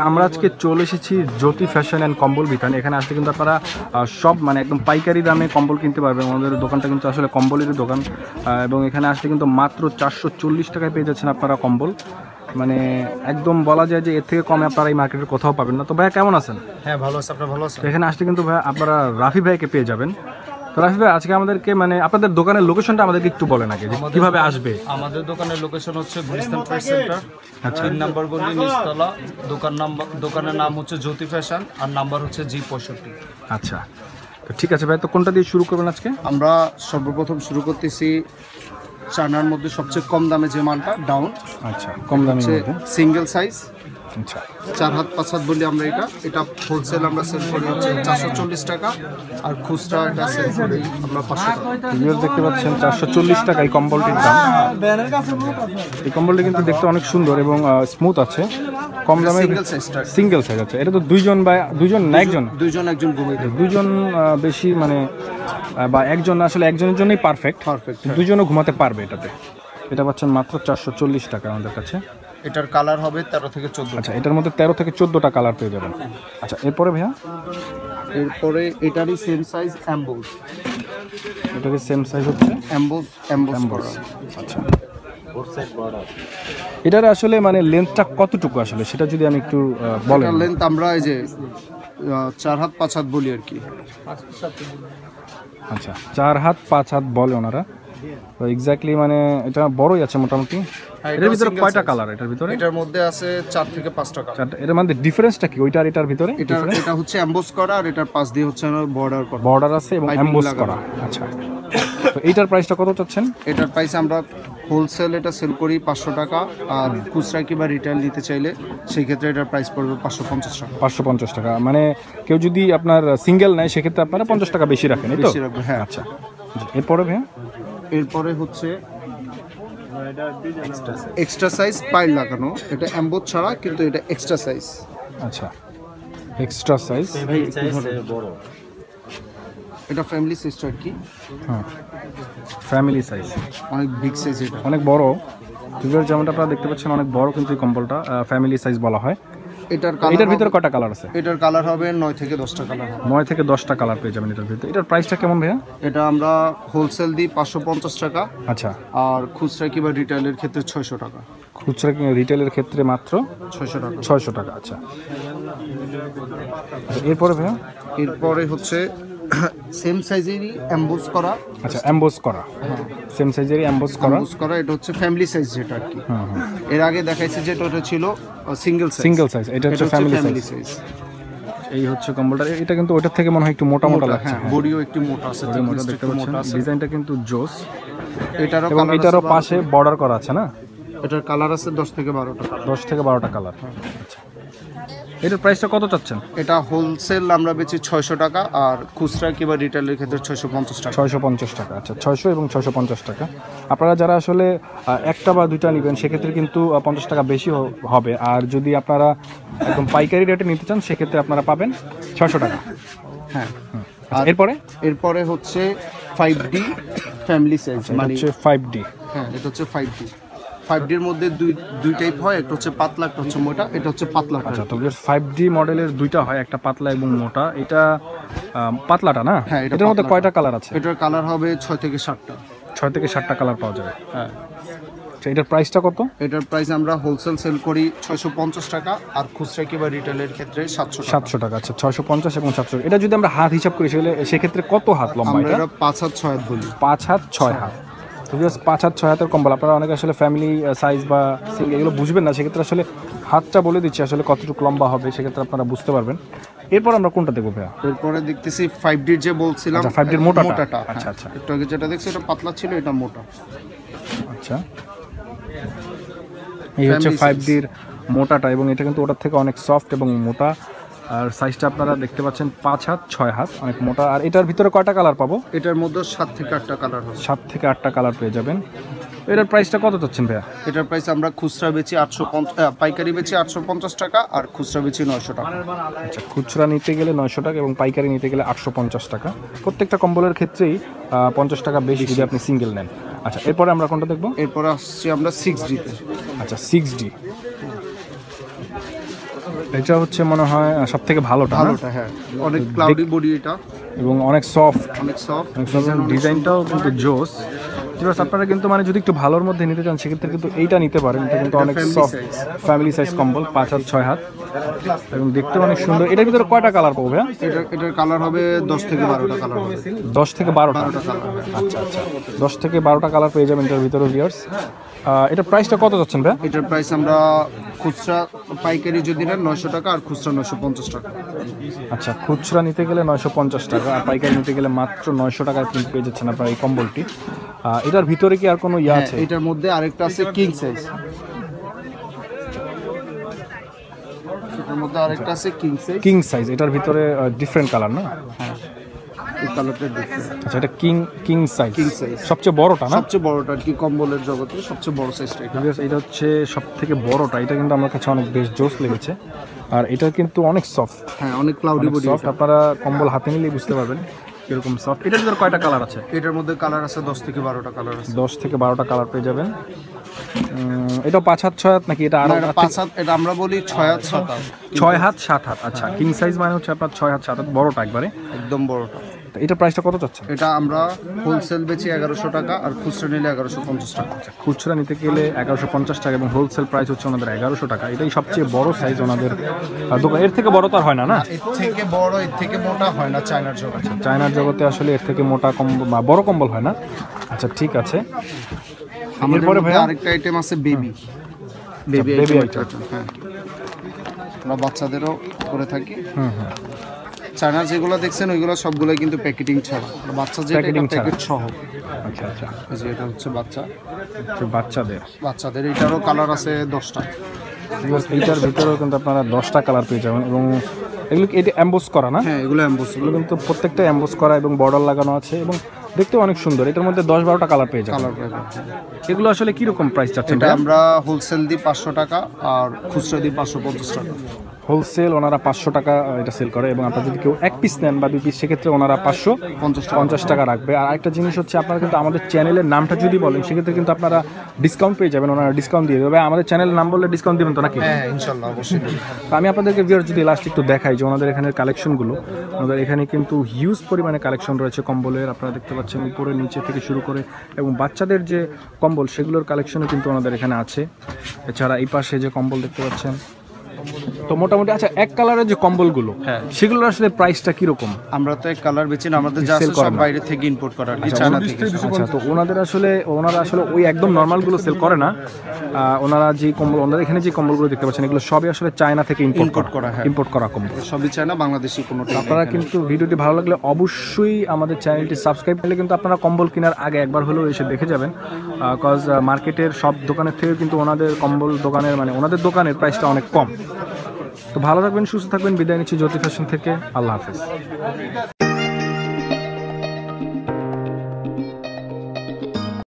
আমরা আজকে চলে এসেছি জ্যোতি ফ্যাশন অ্যান্ড কম্বল বিতান। এখানে আসলে কিন্তু আপনারা সব মানে একদম পাইকারি দামে কম্বল কিনতে পারবেন। আমাদের দোকানটা কিন্তু আসলে কম্বলেরই দোকান, এবং এখানে আসলে কিন্তু মাত্র 440 টাকায় পেয়ে যাচ্ছেন আপনারা কম্বল। মানে একদম বলা যায় যে এর থেকে কমে আপনারা এই মার্কেটের কোথাও পাবেন না। তো ভাইয়া কেমন আছেন? হ্যাঁ ভালো আছে, আপনারা ভালো আছেন? এখানে আসলে কিন্তু ভাই আপনারা রাফি ভাইকে পেয়ে যাবেন। তো রাফি ভাই আজকে আমাদেরকে মানে আপনাদের দোকানের লোকেশনটা আমাদেরকে একটু বলেন আগে, যে কিভাবে আসবে। আমাদের দোকানের লোকেশন হচ্ছে গুলিস্তান ট্রেড সেন্টার, 3 নম্বর গলি, নিচতলা। দোকানের নাম হচ্ছে জ্যোতি ফ্যাশন, আর নাম্বার হচ্ছে G65। আচ্ছা, তো ঠিক আছে ভাই, তো কোনটা দিয়ে শুরু করবেন আজকে? আমরা সর্বপ্রথম শুরু করতেছি চায়নার মধ্যে সবচেয়ে কম দামে যে মালটা ডাউন। আচ্ছা, কম দামের মধ্যে সিঙ্গেল সাইজ। আচ্ছা, 4 হাত 5 হাত বলি আমরা। এটা হোলসেল আমরা সেল করি হচ্ছে 440 টাকা, আর খুচরা এটা সেল করি আমরা 500 টাকা। ভিউয়ার্স দেখতে পাচ্ছেন 440 টাকা এই কম্বলটির দাম। এই কম্বলটি কিন্তু দেখতে অনেক সুন্দর এবং স্মুথ আছে, কম দামে সিঙ্গেল সাইজ আছে। এটা তো দুইজন না একজন ঘুমাইতে, দুইজন বেশি মানে বা একজন আসলে একজনের জন্যই পারফেক্ট। দুইজনও ঘুমাতে পারবে এটাতে। এটা পাচ্ছেন মাত্র 440 টাকা আমাদের কাছে। এটার কালার হবে 13 থেকে 14। আচ্ছা, এটার মধ্যে 13 থেকে 14টা কালার পেয়ে যাবেন। আচ্ছা, এরপরে ভাইয়া এরপরে এটারই সেম সাইজ এমবোস। এটারই সেম সাইজ হচ্ছে এমবোস। আচ্ছা, এটার আসলে মানে লেন্থটা কতটুকু আসলে সেটা যদি আমি একটু বলেন। লেন্থ আমরা এই যে 4 হাত 5 হাত বলি আর কি। আচ্ছা, 4 হাত 5 হাত বলে ওনারা। তো এক্স্যাক্টলি মানে এটা বড়ই আছে মোটামুটি। এটার ভিতরে কয়টা কালার? এটার মধ্যে আছে 4 থেকে 5টা কালার। এর মধ্যে ডিফারেন্সটা কি ওইটার এটার ভিতরে? এটা হচ্ছে এমবোস করা, আর এটার পাশ দিয়ে হচ্ছে বর্ডার আছে এবং এমবোস করা। আচ্ছা, তো এইটার প্রাইসটা কত চাচ্ছেন? এটার প্রাইস আমরা হোলসেল এটা সেল করি 500 টাকা, আর খুচরা কিংবা রিটেল নিতে চাইলে সেই ক্ষেত্রে এটার প্রাইস পড়বে 550 টাকা। 550 টাকা মানে কেউ যদি আপনার সিঙ্গেল নেয় সেক্ষেত্রে আপনারা 50 টাকা বেশি রাখেন, এই তো? হ্যাঁ। আচ্ছা, এরপরে ভাইয়া এরপরে হচ্ছে এক্সট্রা সাইজ পাইল লাগানো। এটা এমবোস ছাড়া, কিন্তু এটা এক্সট্রা সাইজ। আচ্ছা, এক্সট্রা সাইজ বড়। এটা ফ্যামিলি সাইজ আর কি। হ্যাঁ, ফ্যামিলি সাইজ, অনেক বিগ সাইজ, এটা অনেক বড়। যেমনটা আপনারা দেখতে পাচ্ছেন অনেক বড়, কিন্তু এই কম্বলটা ফ্যামিলি সাইজ বলা হয়। এটার ভিতরে কয়টা কালার আছে? এটার কালার হবে 9 থেকে 10টা কালার হবে। 9 থেকে 10টা কালার পেয়ে যাবেন এটার ভিতরে। এটার প্রাইসটা কেমন ভাইয়া? এটা আমরা হোলসেল দিই 550 টাকা। আচ্ছা, আর খুচরা কিংবা রিটেলের ক্ষেত্রে 600 টাকা। খুচরা কিংবা রিটেলের ক্ষেত্রে মাত্র 600 টাকা। 600 টাকা। আচ্ছা, এরপরে ভাইয়া? এরপরে হচ্ছে সেম সাইজেরই এমবোস করা। আচ্ছা, এমবোস করা, সেম সাইজেরই এমবোস করা। এটা হচ্ছে ফ্যামিলি সাইজ যেটা আর কি। এর আগে দেখাইছে যেটা ওটা ছিল সিঙ্গেল সাইজ, এটা হচ্ছে ফ্যামিলি সাইজ। এই হচ্ছে কম্বলটা। এটা কিন্তু ওটার থেকে মনে হয় একটু মোটা লাগছে। বডিও একটু মোটা আছে, দেখতে পাচ্ছেন। ডিজাইনটা কিন্তু জোস। এটারও পাশে বর্ডার করা আছে না? এটার কালার আছে 10 থেকে 12টা। 10 থেকে 12টা কালার। আচ্ছা, এটার প্রাইসটা কত চাচ্ছেন? এটা হোলসেল আমরা বেচি 600 টাকা, আর খুচরা কিংবা রিটেলের ক্ষেত্রে 650 টাকা। 650 টাকা। আচ্ছা, 600 এবং 650 টাকা। আপনারা যারা আসলে একটা বা দুইটা নেবেন সেক্ষেত্রে কিন্তু 50 টাকা বেশি হবে, আর যদি আপনারা একদম পাইকারি রেটে নিতে চান সেক্ষেত্রে আপনারা পাবেন 600 টাকা। হ্যাঁ। আর এরপরে হচ্ছে 5D ফ্যামিলি সাইজ, মানে 5D। হ্যাঁ, এটা হচ্ছে 5D। 5D এর মধ্যে দুই টাইপ হয়, একটা হচ্ছে পাতলা, একটা হচ্ছে মোটা। এটা হচ্ছে পাতলা। আচ্ছা, তো 5D মডেলের দুইটা হয়, একটা পাতলা এবং মোটা। এটা পাতলাটা না? হ্যাঁ। এটার মধ্যে কয়টা কালার আছে? এটার কালার হবে 6 থেকে 7টা। 6 থেকে 7টা কালার পাওয়া যাবে। হ্যাঁ। এটার প্রাইসটা কত? এটার প্রাইস আমরা হোলসেল সেল করি 650 টাকা, আর খুচরা কিংবা রিটেলের ক্ষেত্রে 700 টাকা। আচ্ছা, 650 এবং 700। এটা যদি আমরা হাত হিসাব করি সেক্ষেত্রে কত হাত লম্বা? এটা 5 হাত 6 হাত বলি। 5 হাত 6 হাত। তো জাস্ট 5 হাত 6 হাতের কম্বল। আপনারা অনেকে আসলে ফ্যামিলি সাইজ বা সিঙ্গেল এগুলো বুঝবেন না, সেক্ষেত্রে আসলে হাতটা বলে দিচ্ছি আসলে কতটুকু লম্বা হবে, সেক্ষেত্রে আপনারা বুঝতে পারবেন। এরপর আমরা কোনটা দেখবো ভাইয়া? এরপরে দেখতেছি 5D যে বলছিলাম। আচ্ছা, 5D মোটাটা। আচ্ছা, একটু আগে যেটা দেখছি এটা পাতলা ছিল, এটা মোটা। আচ্ছা, এই হচ্ছে 5D মোটাটা, এবং এটা কিন্তু ওটার থেকে অনেক সফট এবং মোটা। আর সাইজটা আপনারা দেখতে পাচ্ছেন 5 হাত 6 হাত, অনেক মোটা। আর এটার ভিতরে কয়টা কালার পাবো? এটার মধ্যে 7 থেকে 8টা কালার হবে। 7 থেকে 8টা কালার পেয়ে যাবেন। এটার প্রাইসটা কত চাচ্ছেন ভাইয়া? এটার প্রাইস আমরা খুচরা বেচি 850, পাইকারি বেচি 850 টাকা, আর খুচরা বেচি 900 টাকা। আচ্ছা, খুচরা নিতে গেলে 900 টাকা এবং পাইকারি নিতে গেলে 850 টাকা। প্রত্যেকটা কম্বলের ক্ষেত্রেই 50 টাকা বেশি যদি আপনি সিঙ্গেল নেন। আচ্ছা, এরপরে আমরা কোনটা দেখবো? এরপরে আসছি আমরা 6D তে। আচ্ছা, 6D। এটা হচ্ছে মনে হয় সব থেকে ভালোটা, ভালোটা হ্যাঁ, অনেক ক্লাউডি বডি এটা, এবং অনেক সফট, অনেক সফট, ডিজাইনটাও কিন্তু জোস। যেটা আপনারা কিন্তু মানে যদি একটু ভালোর মধ্যে নিতে চান সেক্ষেত্রে কিন্তু এইটা নিতে পারেন। এটা কিন্তু অনেক সফট ফ্যামিলি সাইজ কম্বল, 5 হাত 6 হাত, এবং দেখতে অনেক সুন্দর। এটার ভিতরে কয়টা কালার পাবো ভাইয়া? এটার কালার হবে 10 থেকে 12টা কালার হবে। 10 থেকে 12টা কালার। আচ্ছা আচ্ছা, 10 থেকে 12টা কালার পেয়ে যাবেন এটার ভিতরে ভিউয়ার্স। এটার প্রাইসটা কত যাচ্ছেন ভাই? এটার প্রাইস আমরা খুচরা পাইকারি যদি নেন 900 টাকা, আর খুচরা 950 টাকা। আচ্ছা, খুচরা নিতে গেলে 950 টাকা, আর পাইকারি নিতে গেলে মাত্র 900 টাকায় কিন্তু পেয়ে যাচ্ছেন আপনার এই কম্বলটি। এটার ভিতরে কি আর কোনো ইয়া আছে? এটার মধ্যে আরেকটা আছে কিং সাইজ, এটার মধ্যে আরেকটা আছে কিং সাইজ। এটার ভিতরে ডিফারেন্ট কালার না? হ্যাঁ, এই কালারটা দেখতে। আচ্ছা, এটা কিং সাইজ, কিং সাইজ সবচেয়ে বড়টা না? সবচেয়ে বড়টা আর কি, কম্বলের জগতে সবচেয়ে বড় সাইজটা এটা। এটা হচ্ছে সব থেকে বড়টা। এটা কিন্তু আমার কাছে অনেক বেশ জোস লেগেছে, আর এটা কিন্তু অনেক সফট। হ্যাঁ, অনেক ক্লাউডি বডি সফট, আপনারা কম্বল হাতে নিলেই বুঝতে পারবেন এরকম সফট। এটার ভিতরে কয়টা কালার আছে? এটার মধ্যে কালার আছে 10 থেকে 12টা কালার আছে। 10 থেকে 12টা কালার পেয়ে যাবেন। এটা 5 হাত 6 হাত নাকি? এটা আরো 5 হাত, এটা আমরা বলি 6 হাত 7 হাত। 6 হাত 7 হাত। আচ্ছা, কিং সাইজ মানে হচ্ছে আপনার 6 হাত 7 হাত, বড়টা একবারে, একদম বড়টা। তো এটা প্রাইসটা কত চাচ্ছেন? এটা আমরা হোলসেল বেচি 1100 টাকা, আর খুচরা নিলে 1150 টাকা। খুচরা নিতে গেলে 1150 টাকা, এবং হোলসেল প্রাইস হচ্ছে ওনাদের 1100 টাকা। এটাই সবচেয়ে বড় সাইজ ওনাদের দোকান। এর থেকে বড় তো আর হয় না, না? এর থেকে বড়, এর থেকে মোটা হয় না চায়নার জগতে। চায়নার জগতে আসলে এর থেকে মোটা কম্বল বা বড় কম্বল হয় না। আচ্ছা, ঠিক আছে। আমাদের এরপরে মধ্যে ভাইয়া আরেকটা আইটেম আছে বেবি baby আইটেম। হ্যাঁ, আমরা বাচ্চাদেরও করে থাকি। চায়নার যেগুলো দেখছেন ওইগুলো সবগুলোই কিন্তু প্যাকেটিং ছাড়া, আর বাচ্চা যেটা Packeting ছাড়া। প্যাকেট সহ। আচ্ছা আচ্ছা, এই যে এটা হচ্ছে বাচ্চাদের এটারও কালার আছে 10টা। এইটার ভিতরেও কিন্তু আপনারা 10টা কালার পেয়ে যাবেন, এবং এগুলো কি এটা এমবোস করা না? হ্যাঁ, এগুলো এমবোস। এগুলো কিন্তু প্রত্যেকটা এমবোস করা এবং বর্ডার লাগানো আছে, এবং দেখতেও অনেক সুন্দর। এটার মধ্যে 10-12টা কালার পেয়ে যাবেন। কালার পাবেন। এগুলো আসলে কি রকম প্রাইস চাচ্ছেন? এটা আমরা হোলসেল দিই 500 টাকা, আর খুচরা দিই 550 টাকা। হোলসেল ওনারা 500 টাকা এটা সেল করে, এবং আপনারা যদি কেউ 1 পিস নেন বা 2 পিস সেক্ষেত্রে ওনারা 550 টাকা রাখবে। আর একটা জিনিস হচ্ছে, আপনারা কিন্তু আমাদের চ্যানেলের নামটা যদি বলেন সেক্ষেত্রে কিন্তু আপনারা ডিসকাউন্ট পেয়ে যাবেন, ওনারা ডিসকাউন্ট দিয়ে দেবে। আমাদের চ্যানেলের নাম বললে ডিসকাউন্ট দিবেন তো নাকি? হ্যাঁ, ইনশাআল্লাহ, অবশ্যই। তো আমি আপনাদেরকে ভিউয়ার যদি লাস্ট একটু দেখাই যে ওনাদের এখানের কালেকশনগুলো, ওনাদের এখানে কিন্তু হিউজ পরিমাণে কালেকশন রয়েছে কম্বলের। আপনারা দেখতে পাচ্ছেন উপরে নিচে থেকে শুরু করে, এবং বাচ্চাদের যে কম্বল সেগুলোর কালেকশনও কিন্তু ওনাদের এখানে আছে। এছাড়া এই পাশে যে কম্বল দেখতে পাচ্ছেন, তো মোটামুটি। আচ্ছা, এক কালারের যে কম্বলগুলো, হ্যাঁ, সেগুলোর আসলে প্রাইসটা কিরকম? আমরা তো এক কালার বেচি না, আমাদের যা আছে সব বাইরে থেকে ইম্পোর্ট করা, আর কি, চায়না থেকে। আচ্ছা, তো ওনারা আসলে ওই একদম নর্মালগুলো সেল করে না। ওনারা যে কম্বল, ওনারা এখানে যে কম্বলগুলো দেখতে পাচ্ছেন এগুলো সবই আসলে চায়না থেকে ইম্পোর্ট করা। হ্যাঁ, ইম্পোর্ট করা কম্বল সবই চায়না, বাংলাদেশি কোনো। আপনারা কিন্তু ভিডিওটি ভালো লাগলে অবশ্যই আমাদের চ্যানেলটি সাবস্ক্রাইব করলে কিন্তু আপনারা কম্বল কেনার আগে একবার হলেও এসে দেখে যাবেন, কজ মার্কেটের সব দোকানের থেকে কিন্তু ওনাদের কম্বল দোকানের মানে ওনাদের দোকানের প্রাইসটা অনেক কম। তো ভালো থাকবেন, সুস্থ থাকবেন। বিদায় নিচ্ছি জ্যোতি ফ্যাশন থেকে। আল্লাহ হাফেজ।